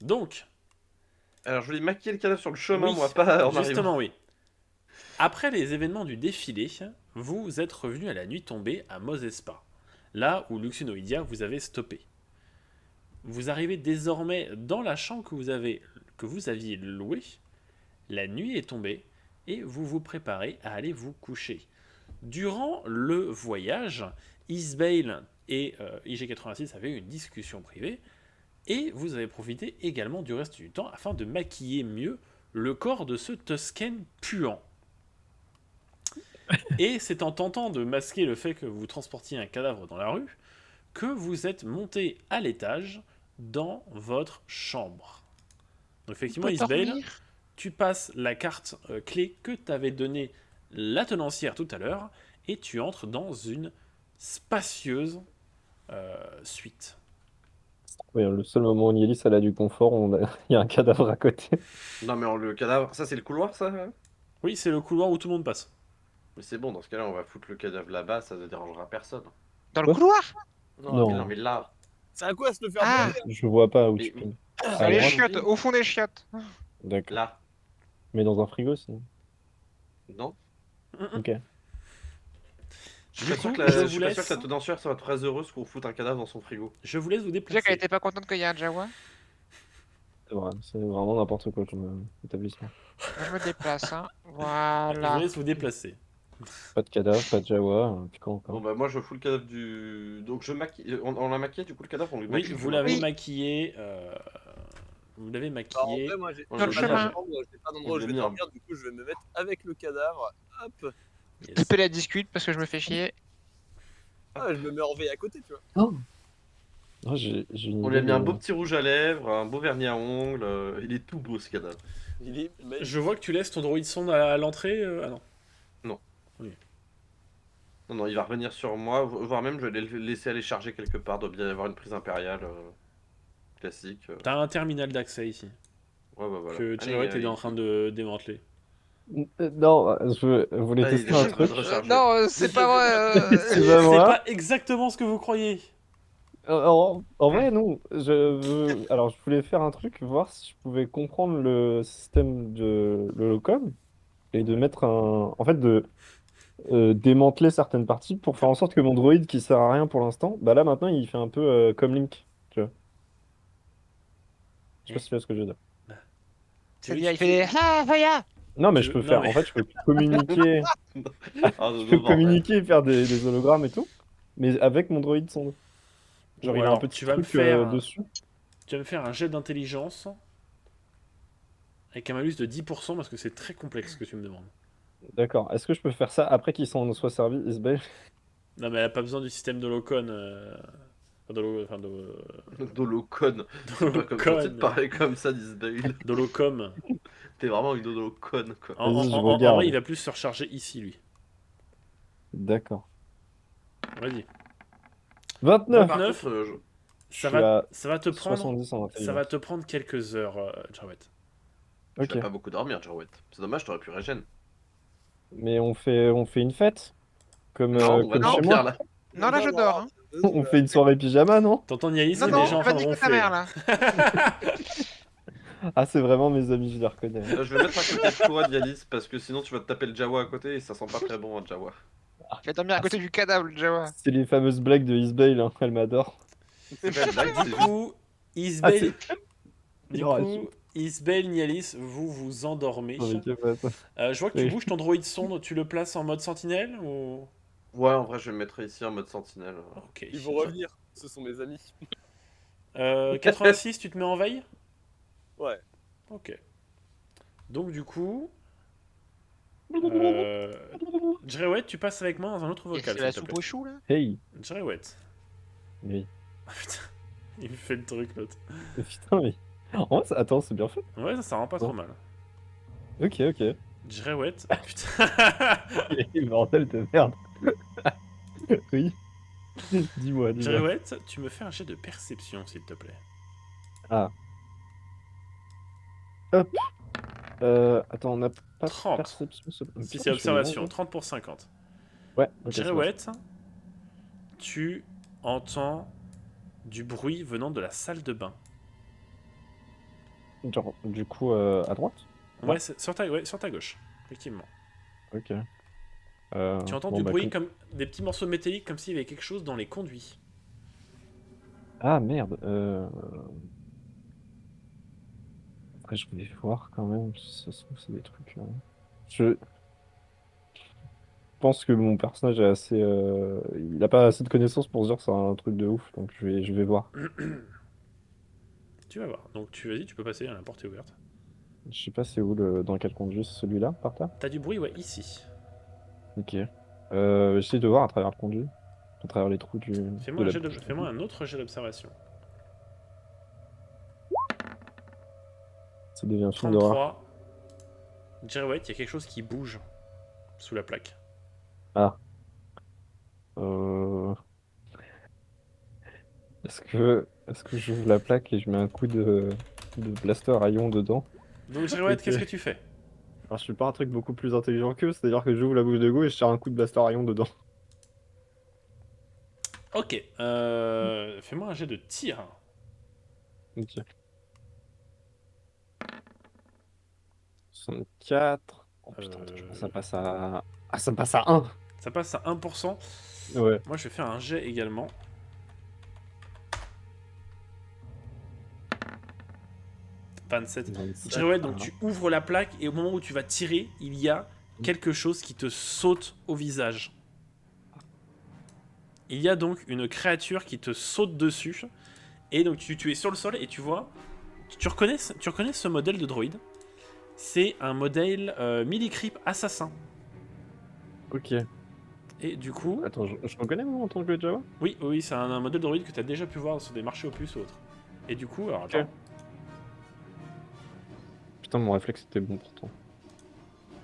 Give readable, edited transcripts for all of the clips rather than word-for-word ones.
Donc, Alors, je voulais maquiller le cadavre sur le chemin, oui, moi, pas en arrivant. justement, oui. Après les événements du défilé, vous êtes revenu à la nuit tombée à Mosespa, là où Luxunoidia vous avait stoppé. Vous arrivez désormais dans la chambre que vous aviez louée. La nuit est tombée et vous vous préparez à aller vous coucher. Durant le voyage, Isbale et IG86 avaient eu une discussion privée et vous avez profité également du reste du temps afin de maquiller mieux le corps de ce Tusken puant. Et c'est en tentant de masquer le fait que vous transportiez un cadavre dans la rue que vous êtes monté à l'étage dans votre chambre. Donc effectivement, Isbale, tu passes la carte clé que t'avait donnée la tenancière tout à l'heure et tu entres dans une spacieuse suite. Oui, le seul moment où Nielis elle a du confort, il y a un cadavre à côté. Non, mais le cadavre, ça, c'est le couloir, ça? Oui, c'est le couloir où tout le monde passe. Mais c'est bon, dans ce cas-là, on va foutre le cadavre là-bas, ça ne dérangera personne. Dans le Quoi couloir? Non. Non, mais là. C'est à quoi se le faire Ah. voler? Je vois pas où Mais- tu peux. Dans À les droite chiottes, au fond des chiottes. D'accord. Là. Mais dans un frigo, sinon. Non? Ok. Je suis pas sûr coup, que je la, vous pas sûr laisse. que la tenancière soit très heureuse qu'on foute un cadavre dans son frigo. Je vous laisse vous Déjà qu'elle déplacer. était pas contente qu'il y ait un Jawa. C'est vrai, c'est vraiment n'importe quoi comme établissement. Moi, je me déplace, hein. Je vous Voilà. laisse vous déplacer. Pas de cadavre, pas de Jawa, puis quoi Bon encore. bah moi je fous le cadavre du... Donc je maquille... On l'a maquillé du coup le cadavre, on lui Oui, maquille. vous l'avez Oui. maquillé. Vous l'avez Alors, en maquillé. vrai, moi, j'ai Dans j'ai le pas chemin. de chambre, j'ai pas d'endroit où On je l'a vais mis dormir, du coup, je vais me mettre avec le cadavre. Hop. Yes. Je peux la discute parce que je me fais chier. Ah, je me mets en veille à côté, tu vois. Oh, j'ai une On lui a idée mis un de- beau petit rouge à lèvres, un beau vernis à ongles, il est tout beau ce cadavre. Il est magnifique. Je vois que tu laisses ton droïde son à l'entrée. Ah non. Non, non, il va revenir sur moi, voire même je vais le laisser aller charger quelque part, doit bien y avoir une prise impériale classique. T'as un terminal d'accès ici. Ouais, bah voilà. Que Allez, Cherwet est allez. en train de démanteler. Non, je voulais Allez, tester il est un en train de truc. recharger. Non, c'est pas vrai. C'est C'est pas moi. pas exactement ce que vous croyez. En vrai, non. Alors, je voulais faire un truc, voir si je pouvais comprendre le système de l'holocom et de mettre un. En fait, de démanteler certaines parties pour faire en sorte que mon droïde qui sert à rien pour l'instant, bah là maintenant il fait un peu comme Link. Tu vois. Je sais pas si tu vois ce que je veux dire. C'est-à-dire, il fait des. Ah, Faya! Non, mais Tu je veux- peux non, faire. mais- En fait, je peux communiquer. Ah, Je non, peux non, communiquer et faire des hologrammes et tout, mais avec mon droïde son dos. Genre, Bon, il a un alors, petit tu vas me truc faire. dessus. Tu vas me faire un jet d'intelligence avec un malus de 10% parce que c'est très complexe ce que tu me demandes. D'accord. Est-ce que je peux faire ça après qu'il s'en soit servi, Isbel? Non, mais elle a pas besoin du système d'holocon. Enfin, Dolocon. C'est pas comme gentil de d'holocon. parler comme ça d'Isbail. D'holocom. T'es vraiment une dolocon quoi. Vas-y, je En regarde. vrai, il va plus se recharger ici, lui. D'accord. Vas-y. 29. Par 29. contre, Je suis à Ça va te prendre. 70 en Ça intelligence. va te prendre quelques heures, Jarwet. je Ok. vais pas beaucoup dormir, Jarwet. C'est dommage, t'aurais pu régène. Mais on fait une fête comme, Non, on va comme chez dormir moi. là. Non, là, je dors. Hein. On fait une soirée pyjama, non? T'entends Nialis qui Non, est non, déjà en va train de niquer ta ronfler. mère, là. Ah, c'est vraiment mes amis, je les reconnais. Je vais mettre à côté de toi, Dialis, parce que sinon tu vas te taper le Jawa à côté et ça sent pas très bon un Jawa. Je vais dormir à côté du cadavre, le Jawa. C'est les fameuses blagues de Isbale, hein, elle m'adore. C'est pas une blague, c'est Du juste- coup, Isbel. Du Non, coup, Isbel, Nialis, vous vous endormez. Non, mais qu'est-ce que c'est ça Je vois que tu Oui. bouges ton droïde son, tu le places en mode sentinelle ou. Ouais, en vrai, je vais me mettre ici en mode sentinelle. Ok. Ils vont revenir, ce sont mes amis. 86, tu te mets en veille. Ouais. Ok. Donc du coup, Jarwet, tu passes avec moi dans un autre Et vocal. c'est la s'il te soupe plaît. au chou, là? Hey, Jarwet. oui. Ah, putain, il me fait le truc l'autre. Putain, mais. En vrai, attends, c'est bien fait. Ouais, ça rend pas trop Bon. mal. Ok, ok. Jarwet. Ah, putain. Bordel de merde. Oui. Dis-moi, dis-moi. Jarwet, tu me fais un jet de perception, s'il te plaît. Ah. Hop. Attends, on a pas 30. de perception. Si Putain, c'est je suis observation, bon, 30 pour 50. ouais, ok, ça Jarwet, marche. tu entends du bruit venant de la salle de bain. Genre, du coup, à droite? Ouais, ouais, sur ta gauche, effectivement. Ok. Tu entends Bon, du bah, bruit comme des petits morceaux métalliques, comme s'il y avait quelque chose dans les conduits. Ah merde. Après, je vais voir quand même si ça se trouve, c'est des trucs. Je pense que mon personnage est assez. Il a pas assez de connaissances pour se dire que c'est un truc de ouf, donc je vais voir. Tu vas voir. Donc vas-y, tu peux passer, la porte est ouverte. Je sais pas c'est où, dans quel conduit, c'est celui-là, par terre? T'as du bruit, ouais, ici. Ok. J'essaie de voir à travers le conduit, à travers les trous de la bouche. Fais-moi un autre jet d'observation. Ça devient un film d'horreur. 33. Jerry White, il y a quelque chose qui bouge sous la plaque. Ah. Euh... Est-ce que j'ouvre la plaque et je mets un coup de blaster à ion dedans? Donc Jerry White, Ok. qu'est-ce que tu fais? Alors, je suis pas un truc beaucoup plus intelligent qu'eux, c'est-à-dire que j'ouvre la bouche de Go et je tire un coup de blaster à ion dedans. Ok, fais-moi un jet de tir. Ok. 64. Oh putain, attends, je pense que ça passe à. Ah, ça passe à 1! Ça passe à 1%. Ouais. Moi, je vais faire un jet également. 27. Jerry White, donc tu ouvres la plaque et au moment où tu vas tirer, il y a quelque chose qui te saute au visage. Il y a donc une créature qui te saute dessus. Et donc tu es sur le sol et tu vois... Tu reconnais ce modèle de droïde? C'est un modèle Millicreep assassin. Ok. Et du coup... Attends, je reconnais moi en tant que Java? Oui, c'est un modèle de droïde que tu as déjà pu voir sur des marchés opus ou autres. Et du coup, alors Ok. attends. Putain, mon réflexe était bon pourtant.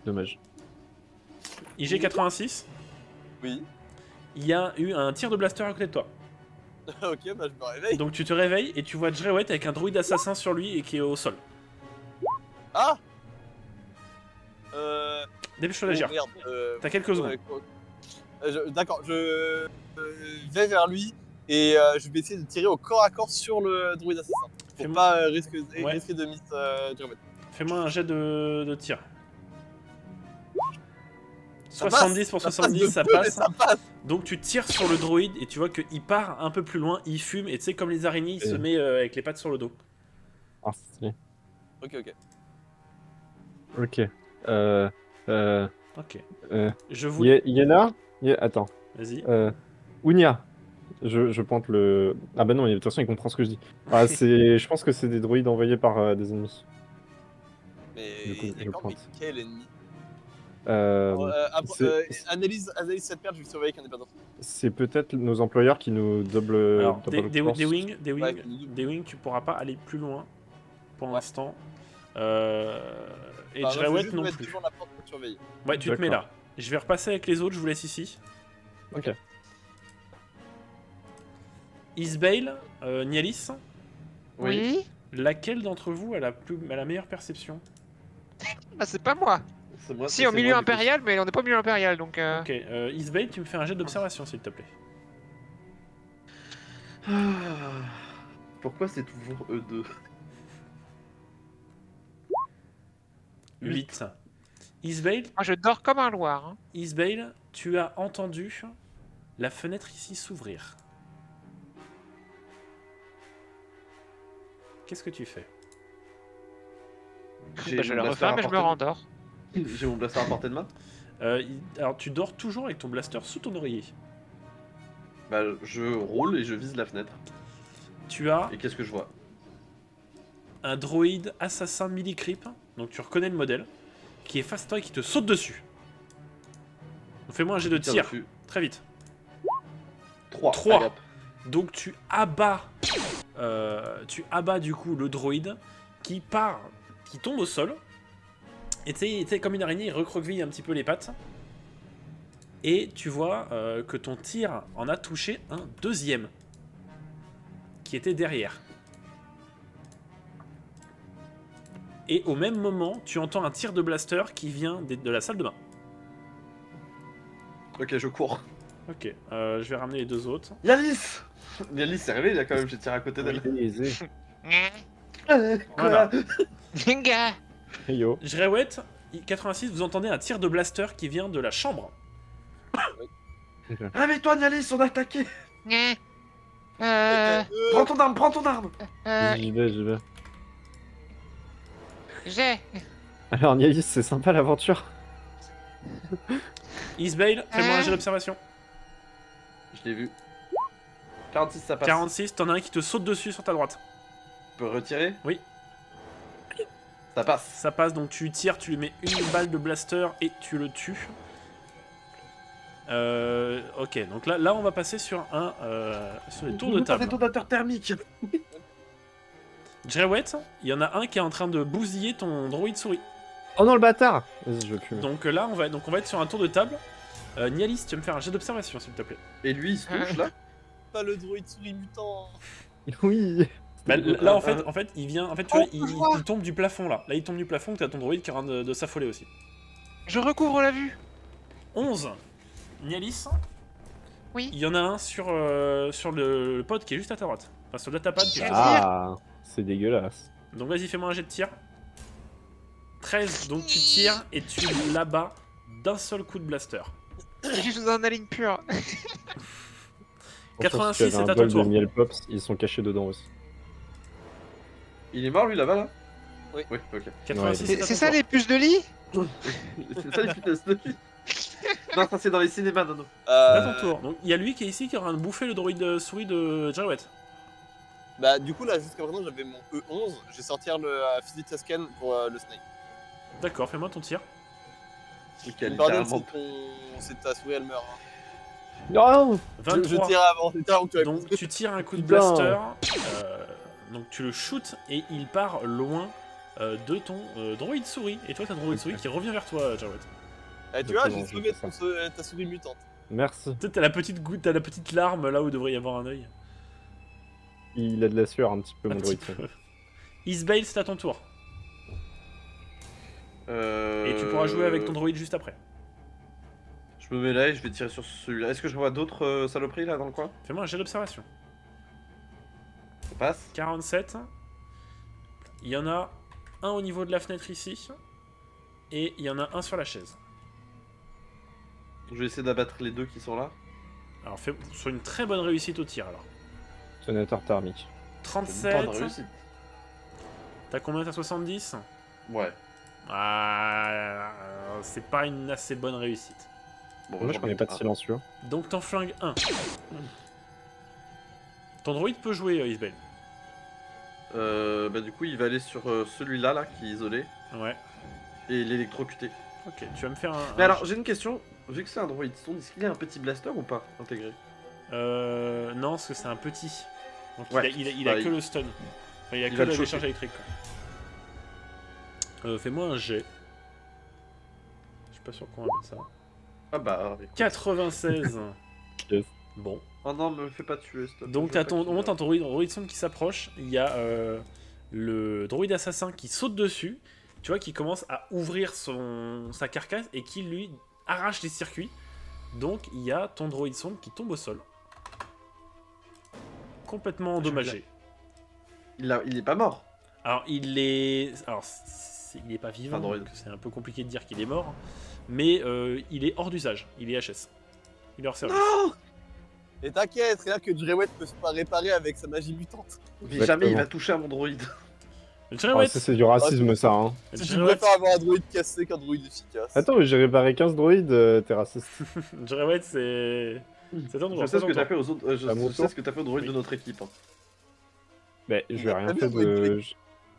Dommage. IG86, Oui. il y a eu un tir de blaster à côté de toi. Ok, bah je me réveille. Donc tu te réveilles et tu vois Jerry White avec un droïde assassin sur lui et qui est au sol. Ah Dépêche-toi oh, d'agir. merde. T'as quelques secondes. ouais, quoi. D'accord, je vais vers lui et je vais essayer de tirer au corps à corps sur le druide assassin. Pour Fais-moi- pas risquer de miss Jeremy. Fais-moi un jet de tir. Ça 70 pour passe 70, de ça peu, mais passe. ça passe. Donc tu tires sur le droïde et tu vois qu'il part un peu plus loin, il fume et tu sais comme les araignées, il se met avec les pattes sur le dos. Ah, stylé. Ok. Ok. Ok. Euh, Je vous... Yena? Attends. Vas-y. Unia. Je pointe le. Ah bah non, de toute façon, il comprend ce que je dis. Ah, je pense que c'est des droïdes envoyés par des ennemis. Mais Du coup, je d'accord, mais pointe. quel ennemi C'est Analyse cette perte, je vais surveiller qu'un indépendant. c'est peut-être nos employeurs qui nous Alors, des force. wings, tu pourras pas aller plus loin pour Ouais. l'instant. Et Bah, Jerry je vais White juste non mettre plus. toujours la porte pour surveiller. Ouais, tu te mets D'accord. là. Je vais repasser avec les autres, je vous laisse ici. Ok. Isbale, Nialis, Oui. laquelle d'entre vous a la meilleure perception? Bah, c'est pas moi. C'est moi, Si, c'est au milieu moi, du coup. impérial, mais on n'est pas au milieu impérial, donc... Ok, Isbale, tu me fais un jet d'observation s'il te plaît. Pourquoi c'est toujours eux deux? 8. Isbale, Moi, je dors comme un loir. Hein. Isbale, tu as entendu la fenêtre ici s'ouvrir. Qu'est-ce que tu fais? J'ai Bah, je mon la blaster referme et je me à portée rendors. de- J'ai mon blaster à portée de main. Alors tu dors toujours avec ton blaster sous ton oreiller. Bah, je roule et je vise la fenêtre. Tu as Et qu'est-ce que je vois? un droïde assassin Millicreep, donc tu reconnais le modèle, qui est face à toi et qui te saute dessus. Donc, fais-moi un jet de tir, très vite. 3. 3. Donc tu abats du coup le droïde qui part, qui tombe au sol. Et tu sais, comme une araignée, il recroqueville un petit peu les pattes. Et tu vois que ton tir en a touché un deuxième qui était derrière. Et au même moment, tu entends un tir de blaster qui vient de la salle de bain. Ok, je cours. Ok, je vais ramener les deux autres. Yalis Yalis s'est réveillé là quand même, j'ai tiré à côté d'elle. Il est aisé. Voilà. Gars. Hey yo. Jrewet, 86, vous entendez un tir de blaster qui vient de la chambre. Réveille-toi, Nialis, on a attaqué. Gna. Prends ton arme, prends ton arme. J'y vais, j'y vais. J'ai. Alors, Nialis, c'est sympa l'aventure. Isbale, fais-moi un jet d'observation. Je l'ai vu. 46, ça passe. 46, t'en as un qui te saute dessus sur ta droite. Tu peux retirer? Oui. Ça passe. Ça passe, donc tu tires, tu lui mets une balle de blaster et tu le tues. Ok, donc là on va passer sur sur les tours de table. Détonateur thermique. Jrewet, il y en a un qui est en train de bousiller ton droïde souris. Oh non, le bâtard! Vas-y, je le fume. Donc là on va être sur un tour de table. Nialis, tu vas me faire un jet d'observation s'il te plaît. Et lui, il se touche là. Pas le droïde souris mutant. Oui! Bah, là en fait il vient, en fait tu vois, il tombe du plafond là. Là il tombe du plafond, t'as ton droïde qui est en train de s'affoler aussi. Je recouvre la vue. 11. Nialis. Oui. Il y en a un sur le pod qui est juste à ta droite. Enfin sur le datapad qui est juste Ah, c'est dégueulasse. Donc vas-y, fais-moi un jet de tir. 13, donc tu tires et tu l'abats d'un seul coup de blaster. Je suis sous un ligne pure. 86, c'est à un ton bol de tour. miel pops, ils sont cachés dedans aussi. Il est mort lui là-bas là? Oui. Oui, ok. 86, C'est à ton ça tour. les puces de lit? C'est ça les punaises de lit. Non, ça c'est dans les cinémas, non. À ton tour. Donc il y a lui qui est ici qui est en train de bouffer le droïde souris de Jrewet. Bah, du coup, là, jusqu'à maintenant, j'avais mon E11. Je vais sortir le Physics Scan pour le Snake. D'accord, fais-moi ton tir. Ok, elle est Bordel, littéralement- c'est ta souris, elle meurt. Hein. Non! Je 23. tire avant, c'est avant que tu répondes. Donc tu tires un coup de Putain. blaster. Donc tu le shootes et il part loin de ton droïde souris. Et toi, t'as un droïde souris qui revient vers toi, Jrewet. Eh, tu vois, Exactement, j'ai sauvé je fais ta souris mutante. Merci. Peut-être t'as la petite goutte, t'as la petite larme là où devrait y avoir un œil. Il a de la sueur un petit peu, Un mon petit droïde. peu. Isbale, c'est à ton tour. Et tu pourras jouer avec ton droïde juste après. Je me mets là et je vais tirer sur celui-là. Est-ce que je vois d'autres saloperies là dans le coin? Fais-moi un jet d'observation. Ça passe. 47. Il y en a un au niveau de la fenêtre ici. Et il y en a un sur la chaise. Je vais essayer d'abattre les deux qui sont là. Alors fais sur une très bonne réussite au tir alors. Détonateur thermique. C'est une 37. bonne réussite. T'as combien? T'as 70? Ouais. Ah, c'est pas une assez bonne réussite. Bon, Moi, je j'en connais mets pas de un. silencieux. Donc t'en flingues un. Ton droïde peut jouer, Isbel. Bah du coup il va aller sur celui-là là qui est isolé Ouais. et l'électrocuter. Ok, tu vas me faire un... Mais alors j'ai une question, vu que c'est un droïde stone, est-ce qu'il y a un petit blaster ou pas intégré? Non, parce que c'est un petit. Donc Ouais, il a bah, que le stun. Enfin, il a il que va la le choquer. décharge électrique. Quoi. Fais-moi un jet. Je suis pas sûr qu'on va mettre ça. Ah bah écoute. 96. Yes. Bon. Oh non me fais pas tuer s'il te plaît, Donc je t'as veux pas ton, qu'il on monte meure. un droïde sonde qui s'approche. Il y a le droïde assassin qui saute dessus. Tu vois, qui commence à ouvrir sa carcasse et qui lui arrache les circuits. Donc il y a ton droïde sonde qui tombe au sol. Complètement endommagé. Il est pas mort. Alors il est... Alors il est pas vivant, Enfin, droïde. donc c'est un peu compliqué de dire qu'il est mort. Mais il est hors d'usage. Il est HS. Il est hors service. Et t'inquiète, c'est là que Jrewet peut se réparer avec sa magie mutante. Mais Exactement. jamais il va toucher à mon droïde. Ah, Jrewet, ça, c'est du racisme, ça, hein. Si tu Jrewet, préfères avoir un droïde cassé qu'un droïde efficace. Attends, mais j'ai réparé 15 droïdes, t'es raciste. Jrewet, c'est ton droit. Je sais ce que t'as fait aux autres. À mon Je sais tour. ce que t'as fait aux droïdes Oui. de notre équipe. Hein. Mais je lui ai rien T'as vu fait le droïde de...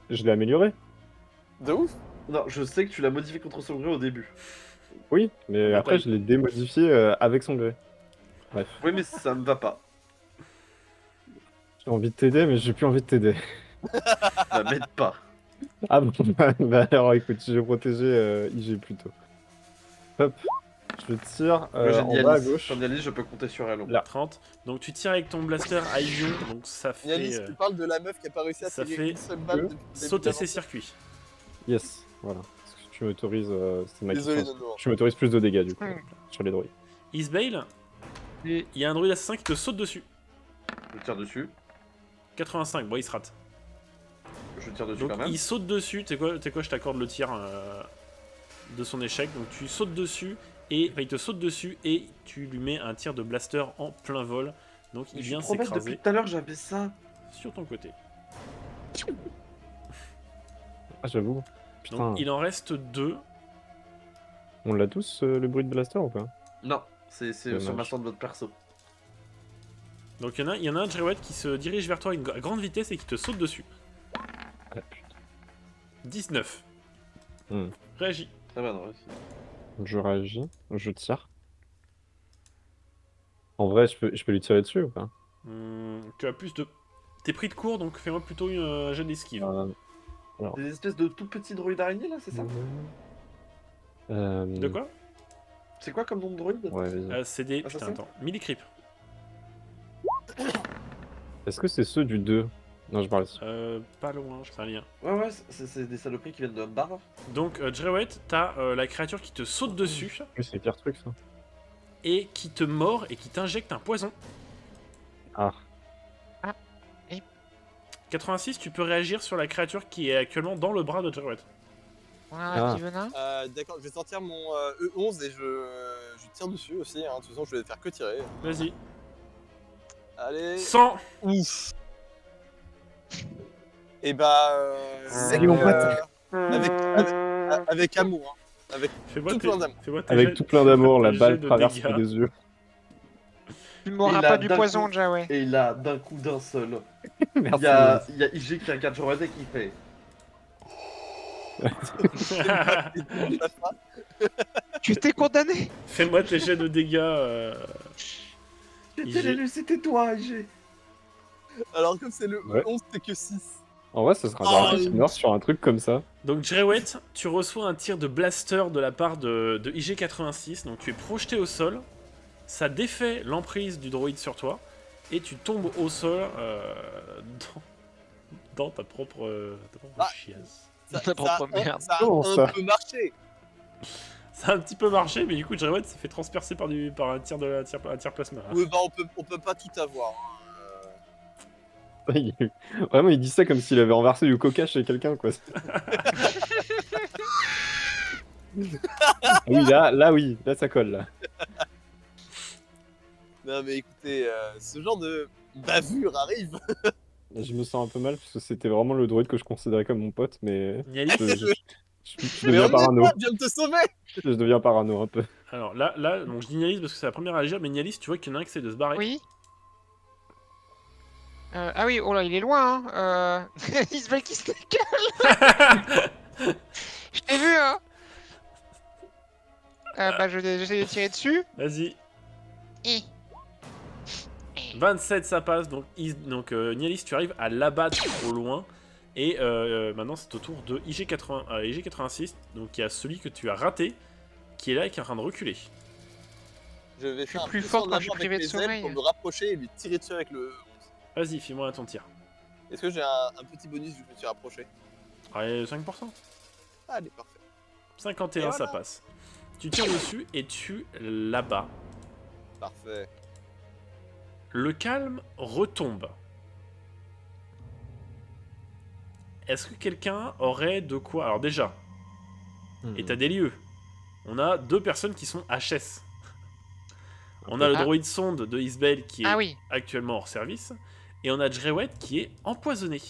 Je l'ai amélioré. De ouf. Non, je sais que tu l'as modifié contre son gré au début. Oui, mais On a après, pas je l'ai démodifié avec son gré. Bref. Oui mais ça me va pas. J'ai envie de t'aider, mais j'ai plus envie de t'aider. Ça m'aide pas. Ah bon, bah alors écoute, je vais protéger IG plutôt. Hop, je tire Moi j'ai en bas à Nialis. gauche. Sur Nialis, je peux compter sur elle. Là. 30. Donc tu tires avec ton blaster à ion, donc ça fait Nialis, tu parles de la meuf qui a pas réussi à ça tirer fait une seule balle depuis le début sauter de ses circuits. Yes, voilà. Parce que tu m'autorises, c'est ma Désolé, question. Nono. Tu m'autorises plus de dégâts du coup, Hmm. sur les droïdes. Isbale, il y a un droïde assassin qui te saute dessus. Je tire dessus. 85, bon il se rate. je tire dessus Donc quand même. il saute dessus, tu sais quoi, je t'accorde le tir de son échec. Donc tu sautes dessus, il te saute dessus et tu lui mets un tir de blaster en plein vol. Donc il Je vient promets, depuis s'écraser tout à l'heure j'avais ça. sur ton côté. Ah, j'avoue. Putain, Donc il en reste 2. on l'a tous le bruit de blaster ou pas? Non, c'est sur Dommage. ma sorte de votre perso. Donc il y en a un Drewet qui se dirige vers toi à grande vitesse et qui te saute dessus. Ah, putain. 19. Hmm. Réagis. Très bien, réussi. Je réagis, je tire. En vrai, je peux lui tirer dessus ou pas? Tu as plus de... T'es pris de court, donc fais-moi plutôt un jet d'esquive. Des espèces de tout petits droïdes araignées là, c'est ça? De quoi C'est quoi comme nom de droïde? Ouais, vas-y. C'est des... Ah, ça, Putain, c'est attends. Millicreep. Est-ce que c'est ceux du 2? Non, je parle. Pas loin, je fais un lien. Ouais, c'est des saloperies qui viennent de Barre. Donc, Drewet, t'as la créature qui te saute dessus Oui, c'est le pire truc ça. et qui te mord et qui t'injecte un poison. Ah, 86, tu peux réagir sur la créature qui est actuellement dans le bras de Drewet. Voilà, Ah. petit venin. D'accord, je vais sortir mon E11 et je tire dessus aussi. Hein. De toute façon, je vais faire que tirer. Vas-y. Allez. 100. Ouf. Et bah. Salut, mon pote. Avec amour. Hein. Avec Fais-moi tout tes- plein d'amour. fais-moi tes avec jets- tout plein d'amour, la tes balle jets de traverse dégâts. les yeux. Tu ne mourras Il a pas du d'un poison, coup- Jaway. Et il a d'un coup d'un seul. Merci. Il y a IG qui regarde Jordan et qui fait. Tu t'es condamné. Fais-moi tes jets de dégâts. J'étais IG. l'élu, c'était toi, IG. Alors, comme c'est le Ouais. E11, c'est que 6. En vrai, ça sera Oh, bien qu'il meurt sur un truc comme ça. Donc Drewet, tu reçois un tir de blaster de la part de IG-86, donc tu es projeté au sol, ça défait l'emprise du droïde sur toi, et tu tombes au sol dans ta propre Ah. chiasse. Ta propre merde. Ça a Comment un ça peu marché. Ça a un petit peu marché, mais du coup Drewet s'est fait transpercer par un tir plasma. Oui, bah, on peut pas tout avoir. Hein. Vraiment, il dit ça comme s'il avait renversé du coca chez quelqu'un, quoi. Ah oui, là, ça colle, là. Non, mais écoutez, ce genre de bavure arrive. Je me sens un peu mal, parce que c'était vraiment le droïde que je considérais comme mon pote, mais Nialis, je Mais deviens on est parano. pas, je viens de te sauver. Je deviens parano un peu. alors là, donc je dis Nialis parce que c'est la première à agir, mais Nialis, tu vois qu'il y en a un qui essaie de se barrer. Oui. Ah oui, oh là, il est loin, hein. Il se qui se décale. Je t'ai vu, hein. Bah, j'essaie de tirer dessus. Vas-y. Hi. 27, ça passe, donc Nialis, tu arrives à l'abattre au loin. Et maintenant, c'est au tour de IG-86, donc il y a celui que tu as raté, qui est là et qui est en train de reculer. Je vais faire un plus peu fort en quand je suis avant avec privé de mes ailes sommeil. pour me rapprocher et lui tirer dessus avec le. Vas-y, fais-moi ton tir. Est-ce que j'ai un petit bonus vu que je me suis rapproché? Allez, 5%. Allez, parfait. 51, Et ça voilà. passe. Tu tires dessus et tu l'abats. Parfait. Le calme retombe. Est-ce que quelqu'un aurait de quoi... Alors déjà, état des lieux. On a 2 personnes qui sont HS. On a le Ah. droïde sonde de Isbel qui est Ah oui. actuellement hors service. Et on a Drewet qui est empoisonné.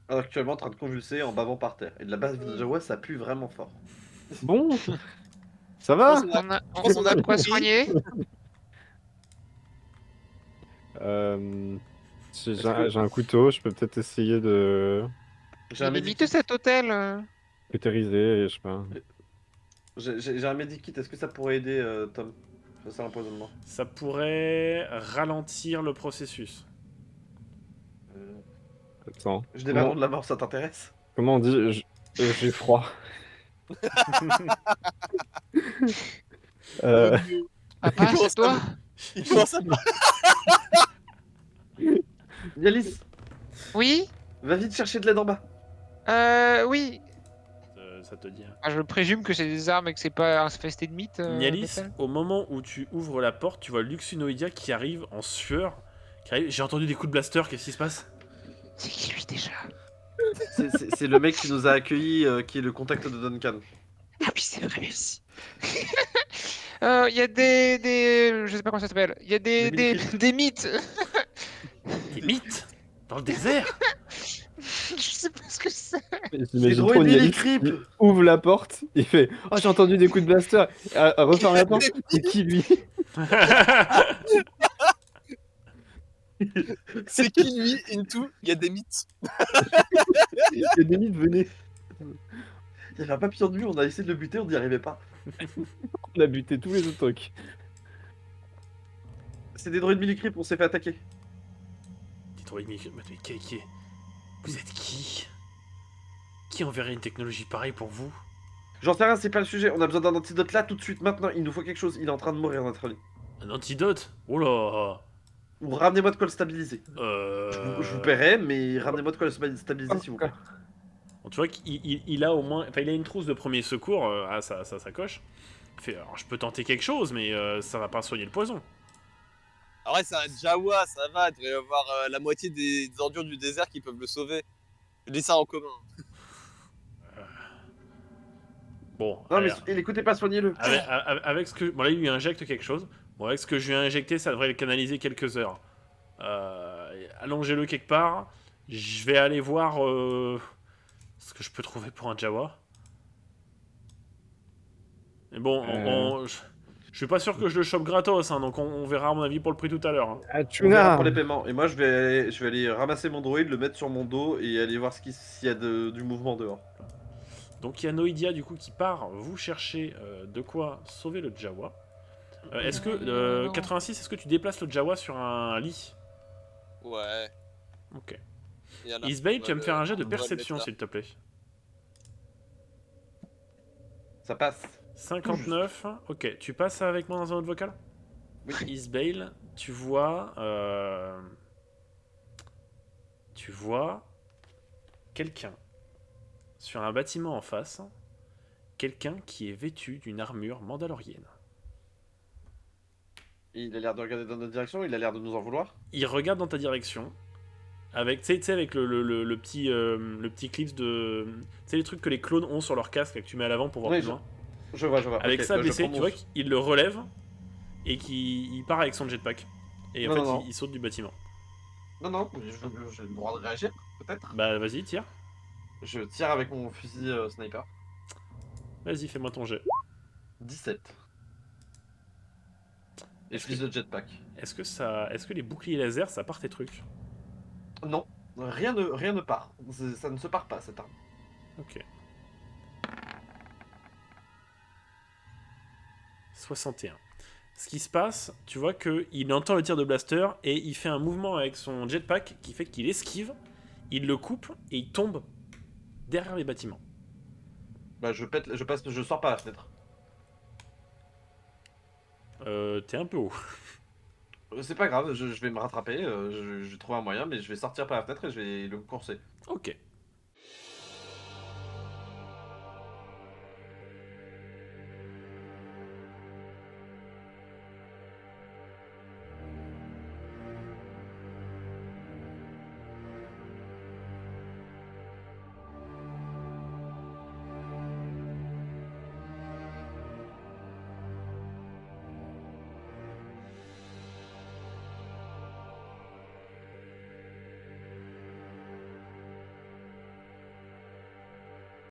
Actuellement en train de convulser en bavant par terre. Et de la base de Jawa, ça pue vraiment fort. Bon, ça va? On a de quoi soigner. J'ai un couteau, je peux peut-être essayer de J'ai un, Il est médic- miteux cet hôtel. cautériser, je sais pas. j'ai un medikit, est-ce que ça pourrait aider Tom face à l'empoisonnement? Ça pourrait ralentir le processus. Attends. Je démarre de la mort, ça t'intéresse? Comment on dit? J'ai froid. Papa, c'est toi. Il commence à Nialis, Oui. va vite chercher de l'aide en bas. Oui. Ça te dit. Hein. Ah, je présume que c'est des armes et que c'est pas infesté de mythes. Nialis, métal. au moment où tu ouvres la porte, tu vois Luxunoidia qui arrive en sueur. J'ai entendu des coups de blaster, qu'est-ce qui se passe? C'est qui lui déjà? C'est le mec qui nous a accueillis, qui est le contact de Duncan. Ah oui, c'est vrai, merci. Il y a je sais pas comment ça s'appelle. Il y a Des mini-clips. des mythes. Des mythes dans le désert. Je sais pas ce que c'est. J'imagine droïdes trop Nialis, mini-creep. il ouvre la porte, il fait oh j'ai entendu des coups de blaster, referme la porte, c'est qui lui? C'est qui lui, Into? Il y a des mythes. Il y a des mythes, venez. Il y avait un papillon de nuit, on a essayé de le buter, on n'y arrivait pas. On a buté tous les autres trucs. C'est des droïdes mini-creep, on s'est fait attaquer. Des droïdes mini-creep. Mais vous êtes qui? Qui enverrait une technologie pareille pour vous? J'en sais rien, c'est pas le sujet. On a besoin d'un antidote là, tout de suite, maintenant. Il nous faut quelque chose. Il est en train de mourir, notre ami. Un antidote? Oh là. Ou ramenez-moi de quoi le stabiliser. Je vous paierai, mais ramenez-moi de quoi le stabiliser, s'il vous plaît. Bon, tu vois qu'il a au moins. Enfin, il a une trousse de premier secours à sa sacoche. Il fait alors, je peux tenter quelque chose, mais ça va pas soigner le poison. En vrai, c'est un Jawa, ça va. Il devrait y avoir la moitié des ordures du désert qui peuvent le sauver. Je dis ça en commun. Bon, Non, allez, mais écoutez pas, soignez-le. avec ce que. Bon, là, il lui injecte quelque chose. Bon, avec ce que je lui ai injecté, ça devrait le canaliser quelques heures. Allongez-le quelque part. Je vais aller voir ce que je peux trouver pour un Jawa. Mais bon, je suis pas sûr que je le chope gratos, hein, donc on verra à mon avis pour le prix tout à l'heure. Hein. Ah, On verra Tuna! pour les paiements. Et moi, je vais aller ramasser mon droïde, le mettre sur mon dos et aller voir s'il y a du mouvement dehors. Donc il y a Noidia du coup qui part vous chercher de quoi sauver le Jawa. Est-ce que 86, est-ce que tu déplaces le Jawa sur un lit? Ouais. Ok. Il y en a. Isbay, tu vas me faire un jet de on va le perception mettre là. s'il te plaît. Ça passe. 59, ok. Tu passes avec moi dans un autre vocal? Oui. Isbale, tu vois quelqu'un sur un bâtiment en face, quelqu'un qui est vêtu d'une armure mandalorienne. Il a l'air de regarder dans notre direction, il a l'air de nous en vouloir. Il regarde dans ta direction, avec, tu sais, avec le petit clip de... Tu sais, les trucs que les clones ont sur leur casque et que tu mets à l'avant pour voir Oui, plus loin. Je vois. Avec Ok, ça bah, je blessé, prends tu mon- vois qu'il le relève et qu'il part avec son jetpack. Et en fait, Non. il saute du bâtiment. Non, j'ai le droit de réagir, peut-être. Bah, vas-y, tire. Je tire avec mon fusil sniper. Vas-y, fais-moi ton jet. 17. Et je Est-ce vise le jetpack. Est-ce que les boucliers laser, ça part tes trucs? Non, rien ne part. Ça ne se part pas, cette arme. Ok. 61. Ce qui se passe, tu vois qu'il entend le tir de blaster et il fait un mouvement avec son jetpack qui fait qu'il esquive, il le coupe et il tombe derrière les bâtiments. Bah, je sors par la fenêtre. T'es un peu haut. C'est pas grave, je vais me rattraper. J'ai trouvé un moyen, mais je vais sortir par la fenêtre et je vais le courser. Ok.